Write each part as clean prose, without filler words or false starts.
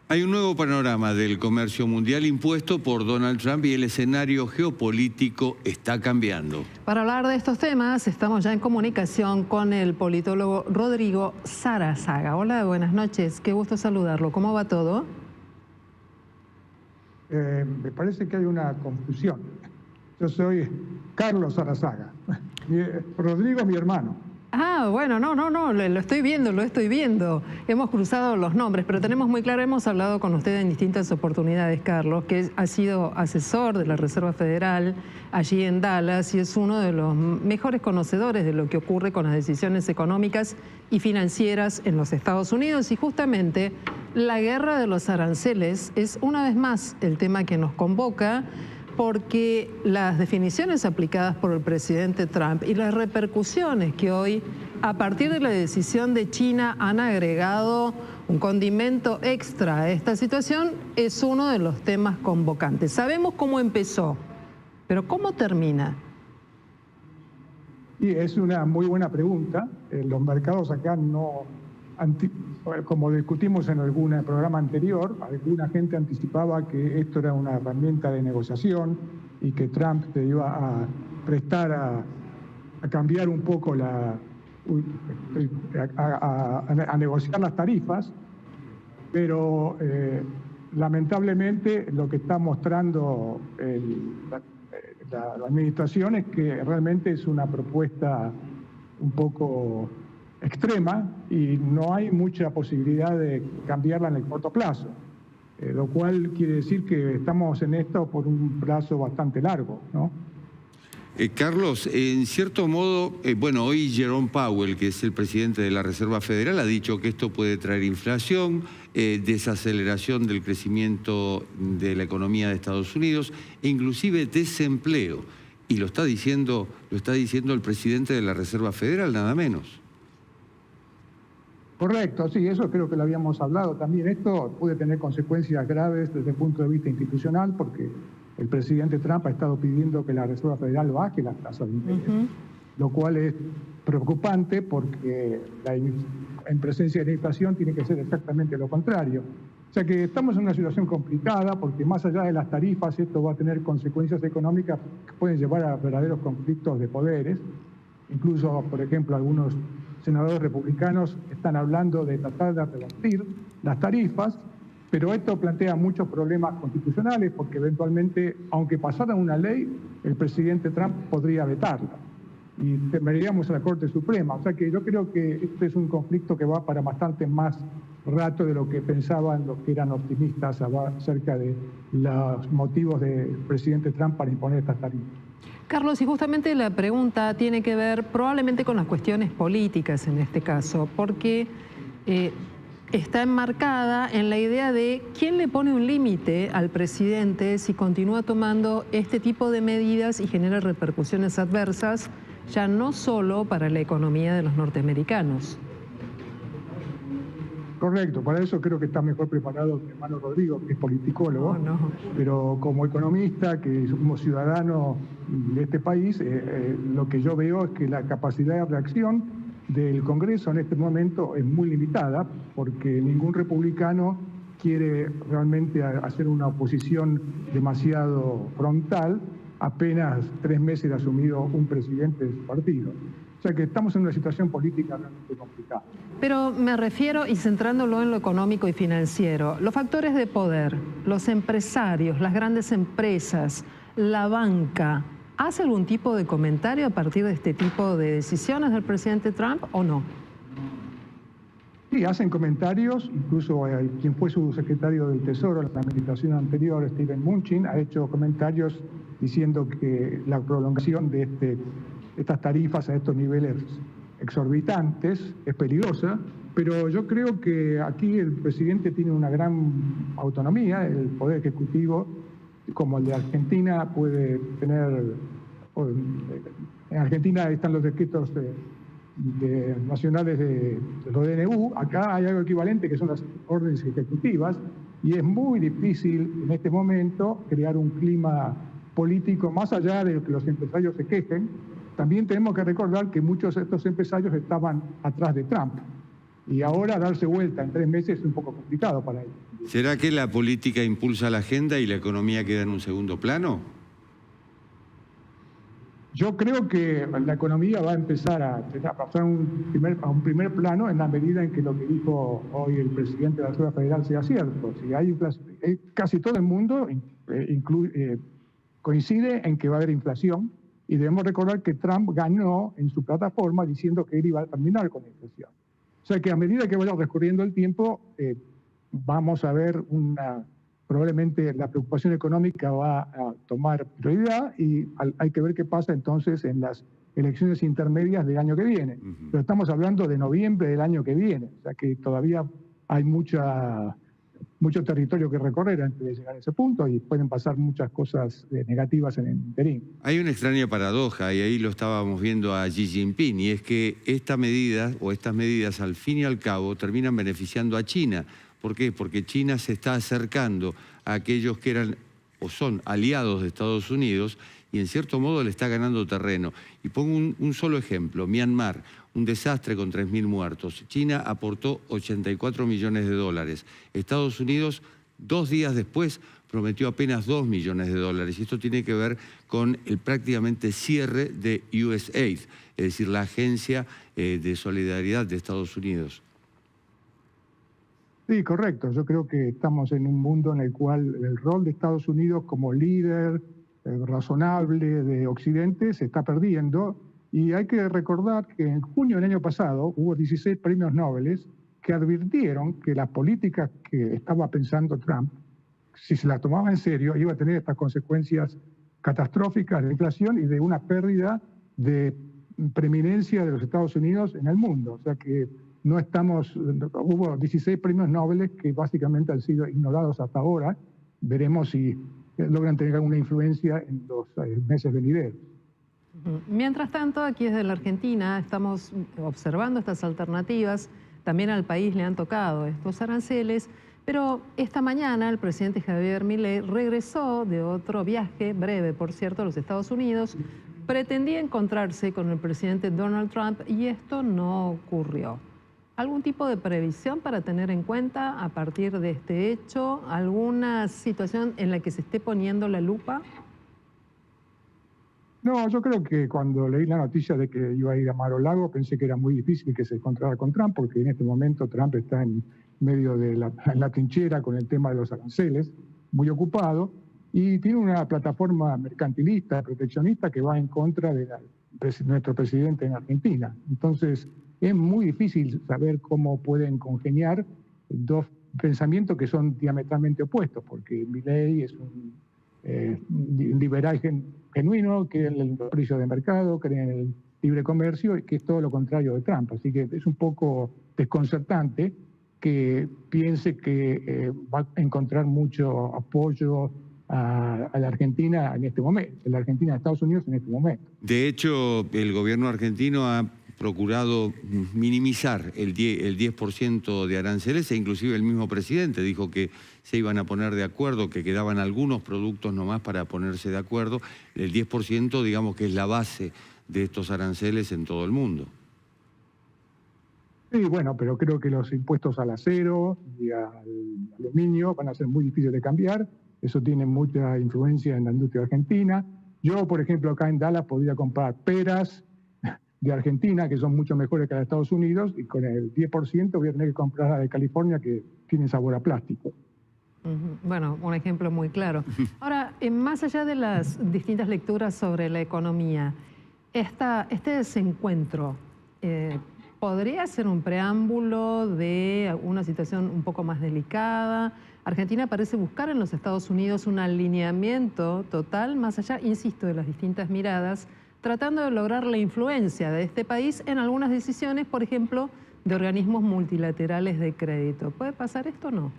Hay un nuevo panorama del comercio mundial impuesto por Donald Trump y el escenario geopolítico está cambiando. Para hablar de estos temas, estamos ya en comunicación con el politólogo Rodrigo Sarazaga. Hola, buenas noches. Qué gusto saludarlo. ¿Cómo va todo? Me parece que hay una confusión. Yo soy Carlos Sarazaga. Rodrigo, mi hermano. Ah, bueno, no, lo estoy viendo. Hemos cruzado los nombres, pero tenemos muy claro, hemos hablado con usted en distintas oportunidades, Carlos, que ha sido asesor de la Reserva Federal allí en Dallas y es uno de los mejores conocedores de lo que ocurre con las decisiones económicas y financieras en los Estados Unidos. Y justamente la guerra de los aranceles es una vez más el tema que nos convoca, porque las definiciones aplicadas por el presidente Trump y las repercusiones que hoy, a partir de la decisión de China, han agregado un condimento extra a esta situación, es uno de los temas convocantes. Sabemos cómo empezó, pero ¿cómo termina? Y es una muy buena pregunta. Los mercados acá no... Como discutimos en algún programa anterior, alguna gente anticipaba que esto era una herramienta de negociación y que Trump se iba a prestar a cambiar un poco a negociar las tarifas, pero lamentablemente lo que está mostrando la administración es que realmente es una propuesta un poco extrema y no hay mucha posibilidad de cambiarla en el corto plazo, lo cual quiere decir que estamos en esto por un plazo bastante largo, ¿no? Carlos, en cierto modo, bueno, hoy Jerome Powell, que es el presidente de la Reserva Federal, ha dicho que esto puede traer inflación, desaceleración del crecimiento de la economía de Estados Unidos e inclusive desempleo. Y lo está diciendo el presidente de la Reserva Federal, nada menos. Correcto, sí, eso creo que lo habíamos hablado también. Esto puede tener consecuencias graves desde el punto de vista institucional porque el presidente Trump ha estado pidiendo que la Reserva Federal baje las tasas de interés, lo cual es preocupante porque en presencia de la inflación tiene que ser exactamente lo contrario. O sea que estamos en una situación complicada porque más allá de las tarifas esto va a tener consecuencias económicas que pueden llevar a verdaderos conflictos de poderes. Incluso, por ejemplo, algunos senadores republicanos están hablando de tratar de revertir las tarifas, pero esto plantea muchos problemas constitucionales porque eventualmente, aunque pasara una ley, el presidente Trump podría vetarla y veríamos a la Corte Suprema. O sea que yo creo que este es un conflicto que va para bastante más rato de lo que pensaban los que eran optimistas acerca de los motivos del presidente Trump para imponer estas tarifas. Carlos, y justamente la pregunta tiene que ver probablemente con las cuestiones políticas en este caso, porque está enmarcada en la idea de quién le pone un límite al presidente si continúa tomando este tipo de medidas y genera repercusiones adversas, ya no solo para la economía de los norteamericanos. Correcto, para eso creo que está mejor preparado mi hermano Rodrigo, que es politicólogo, pero como economista, que como ciudadano de este país, lo que yo veo es que la capacidad de reacción del Congreso en este momento es muy limitada, porque ningún republicano quiere realmente hacer una oposición demasiado frontal, apenas 3 meses de asumido un presidente de su partido. O sea que estamos en una situación política realmente complicada. Pero me refiero, y centrándolo en lo económico y financiero, los factores de poder, los empresarios, las grandes empresas, la banca, ¿hace algún tipo de comentario a partir de este tipo de decisiones del presidente Trump o no? Sí, hacen comentarios, incluso quien fue su secretario del Tesoro en la administración anterior, Steven Mnuchin, ha hecho comentarios diciendo que la prolongación de estas tarifas a estos niveles exorbitantes es peligrosa, pero yo creo que aquí el presidente tiene una gran autonomía, el Poder Ejecutivo, como el de Argentina, puede tener... En Argentina están los decretos nacionales de los DNU, acá hay algo equivalente que son las órdenes ejecutivas, y es muy difícil en este momento crear un clima político más allá de que los empresarios se quejen. También tenemos que recordar que muchos de estos empresarios estaban atrás de Trump. Y ahora darse vuelta en 3 meses es un poco complicado para ellos. ¿Será que la política impulsa la agenda y la economía queda en un segundo plano? Yo creo que la economía va a empezar a pasar a un primer plano en la medida en que lo que dijo hoy el presidente de la Reserva Federal sea cierto. Si hay casi todo el mundo coincide en que va a haber inflación, y debemos recordar que Trump ganó en su plataforma diciendo que él iba a terminar con la inflación. O sea que a medida que vaya transcurriendo el tiempo, vamos a ver probablemente la preocupación económica va a tomar prioridad y hay que ver qué pasa entonces en las elecciones intermedias del año que viene. Pero estamos hablando de noviembre del año que viene, o sea que todavía hay mucho territorio que recorrer antes de llegar a ese punto y pueden pasar muchas cosas negativas en el interín. Hay una extraña paradoja, y ahí lo estábamos viendo a Xi Jinping, y es que estas medidas al fin y al cabo terminan beneficiando a China. ¿Por qué? Porque China se está acercando a aquellos que eran o son aliados de Estados Unidos y en cierto modo le está ganando terreno. Y pongo un solo ejemplo, Myanmar, un desastre con 3.000 muertos. China aportó 84 millones de dólares. Estados Unidos, 2 días después, prometió apenas 2 millones de dólares. Y esto tiene que ver con el prácticamente cierre de USAID, es decir, la agencia de solidaridad de Estados Unidos. Sí, correcto. Yo creo que estamos en un mundo en el cual el rol de Estados Unidos como líder razonable de Occidente se está perdiendo. Y hay que recordar que en junio del año pasado hubo 16 premios Nobel que advirtieron que las políticas que estaba pensando Trump, si se las tomaba en serio, iba a tener estas consecuencias catastróficas de inflación y de una pérdida de preeminencia de los Estados Unidos en el mundo. O sea que hubo 16 premios Nobel que básicamente han sido ignorados hasta ahora. Veremos si logran tener alguna influencia en los meses venideros. Mientras tanto, aquí desde la Argentina estamos observando estas alternativas. También al país le han tocado estos aranceles, pero esta mañana el presidente Javier Milei regresó de otro viaje, breve por cierto, a los Estados Unidos. Pretendía encontrarse con el presidente Donald Trump y esto no ocurrió. ¿Algún tipo de previsión para tener en cuenta a partir de este hecho? ¿Alguna situación en la que se esté poniendo la lupa? No, yo creo que cuando leí la noticia de que iba a ir a Mar-a-Lago pensé que era muy difícil que se encontrara con Trump, porque en este momento Trump está en medio de la trinchera con el tema de los aranceles, muy ocupado, y tiene una plataforma mercantilista, proteccionista, que va en contra de nuestro presidente en Argentina. Entonces, es muy difícil saber cómo pueden congeniar dos pensamientos que son diametralmente opuestos, porque Milei es un liberal genuino, cree en el precio de mercado, cree en el libre comercio, que es todo lo contrario de Trump. Así que es un poco desconcertante que piense que va a encontrar mucho apoyo a la Argentina en este momento, a la Argentina de Estados Unidos en este momento. De hecho, el gobierno argentino ha procurado minimizar el 10% de aranceles, e inclusive el mismo presidente dijo que se iban a poner de acuerdo, que quedaban algunos productos nomás para ponerse de acuerdo. El 10% digamos que es la base de estos aranceles en todo el mundo. Sí, bueno, pero creo que los impuestos al acero y al aluminio van a ser muy difíciles de cambiar. Eso tiene mucha influencia en la industria argentina. Yo, por ejemplo, acá en Dallas podría comprar peras de Argentina, que son mucho mejores que las de Estados Unidos, y con el 10% voy a tener que comprar la de California, que tiene sabor a plástico. Bueno, un ejemplo muy claro. Ahora, más allá de las distintas lecturas sobre la economía, este desencuentro podría ser un preámbulo de una situación un poco más delicada. Argentina parece buscar en los Estados Unidos un alineamiento total, más allá, insisto, de las distintas miradas, tratando de lograr la influencia de este país en algunas decisiones, por ejemplo, de organismos multilaterales de crédito. ¿Puede pasar esto o no?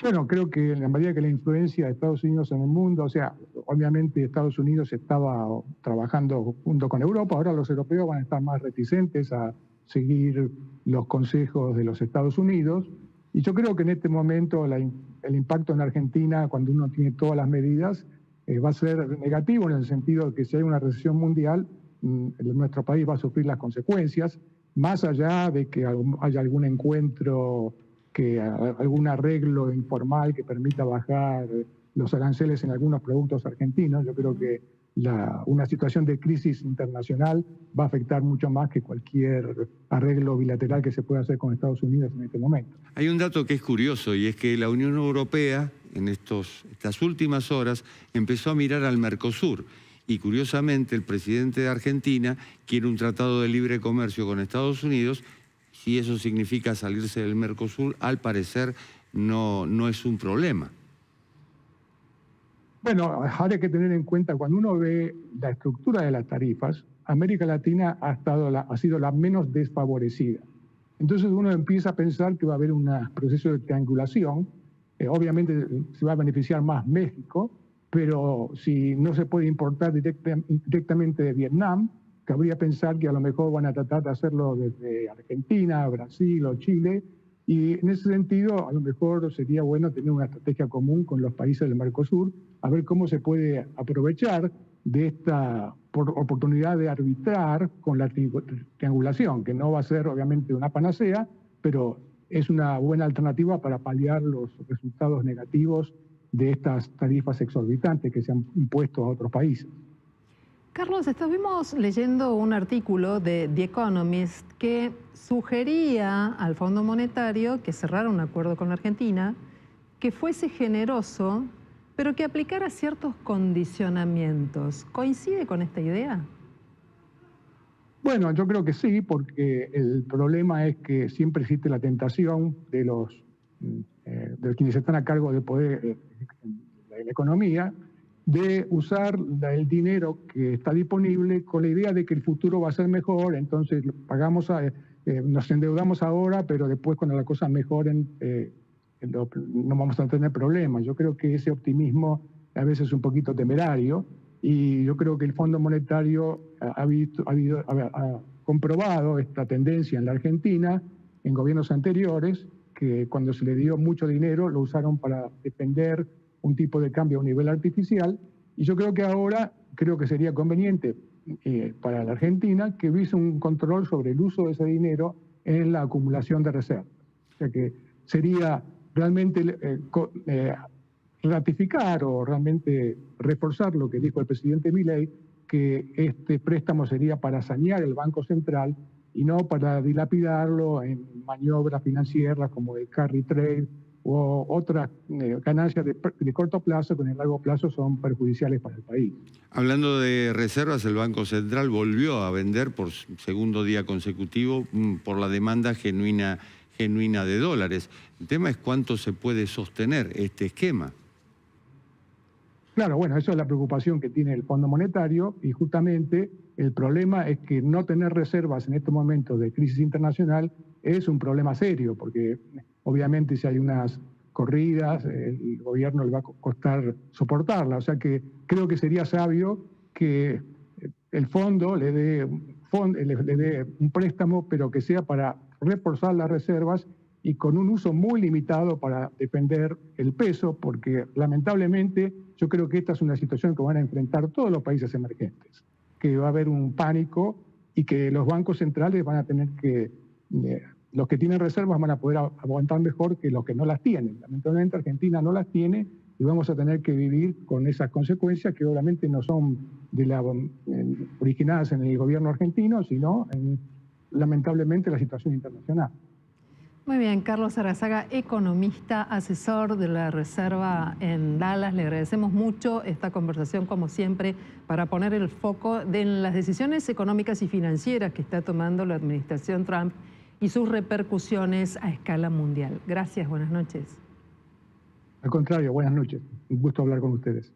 Bueno, creo que en la medida que la influencia de Estados Unidos en el mundo, o sea, obviamente Estados Unidos estaba trabajando junto con Europa, ahora los europeos van a estar más reticentes a seguir los consejos de los Estados Unidos, y yo creo que en este momento el impacto en Argentina, cuando uno tiene todas las medidas, va a ser negativo en el sentido de que si hay una recesión mundial, nuestro país va a sufrir las consecuencias. más allá de que haya algún encuentro, algún arreglo informal que permita bajar los aranceles en algunos productos argentinos, yo creo que una situación de crisis internacional va a afectar mucho más que cualquier arreglo bilateral que se pueda hacer con Estados Unidos en este momento. Hay un dato que es curioso y es que la Unión Europea en estas últimas horas empezó a mirar al Mercosur y curiosamente el presidente de Argentina quiere un tratado de libre comercio con Estados Unidos. Si eso significa salirse del Mercosur, al parecer no es un problema. Bueno, ahora hay que tener en cuenta, cuando uno ve la estructura de las tarifas, América Latina ha sido la menos desfavorecida. Entonces uno empieza a pensar que va a haber un proceso de triangulación. Obviamente se va a beneficiar más México, pero si no se puede importar directamente de Vietnam, cabría pensar que a lo mejor van a tratar de hacerlo desde Argentina, Brasil o Chile. Y en ese sentido, a lo mejor sería bueno tener una estrategia común con los países del Mercosur, a ver cómo se puede aprovechar de esta oportunidad de arbitrar con la triangulación, que no va a ser obviamente una panacea, pero es una buena alternativa para paliar los resultados negativos de estas tarifas exorbitantes que se han impuesto a otros países. Carlos, estuvimos leyendo un artículo de The Economist que sugería al Fondo Monetario que cerrara un acuerdo con la Argentina, que fuese generoso, pero que aplicara ciertos condicionamientos. ¿Coincide con esta idea? Bueno, yo creo que sí, porque el problema es que siempre existe la tentación de quienes están a cargo del poder de la economía, de usar el dinero que está disponible con la idea de que el futuro va a ser mejor, entonces nos endeudamos ahora, pero después cuando las cosas mejoren no vamos a tener problemas. Yo creo que ese optimismo a veces es un poquito temerario y yo creo que el Fondo Monetario ha comprobado esta tendencia en la Argentina, en gobiernos anteriores, que cuando se le dio mucho dinero lo usaron para defender un tipo de cambio a un nivel artificial, y yo creo que ahora sería conveniente para la Argentina que hubiese un control sobre el uso de ese dinero en la acumulación de reservas. O sea que sería realmente ratificar o realmente reforzar lo que dijo el presidente Milei, que este préstamo sería para sanear el Banco Central y no para dilapidarlo en maniobras financieras como el carry trade o otras ganancias de corto plazo que en el largo plazo son perjudiciales para el país. Hablando de reservas, el Banco Central volvió a vender por segundo día consecutivo por la demanda genuina de dólares. El tema es cuánto se puede sostener este esquema. Claro, bueno, eso es la preocupación que tiene el Fondo Monetario y justamente el problema es que no tener reservas en estos momentos de crisis internacional es un problema serio, porque obviamente si hay unas corridas, el gobierno le va a costar soportarla. O sea que creo que sería sabio que el fondo le dé un préstamo, pero que sea para reforzar las reservas y con un uso muy limitado para defender el peso, porque lamentablemente yo creo que esta es una situación que van a enfrentar todos los países emergentes, que va a haber un pánico y que los bancos centrales van a tener que, los que tienen reservas van a poder aguantar mejor que los que no las tienen. Lamentablemente Argentina no las tiene y vamos a tener que vivir con esas consecuencias que obviamente no son originadas en el gobierno argentino, sino lamentablemente la situación internacional. Muy bien, Carlos Arazaga, economista, asesor de la Reserva en Dallas. Le agradecemos mucho esta conversación, como siempre, para poner el foco en las decisiones económicas y financieras que está tomando la administración Trump y sus repercusiones a escala mundial. Gracias, buenas noches. Al contrario, buenas noches. Un gusto hablar con ustedes.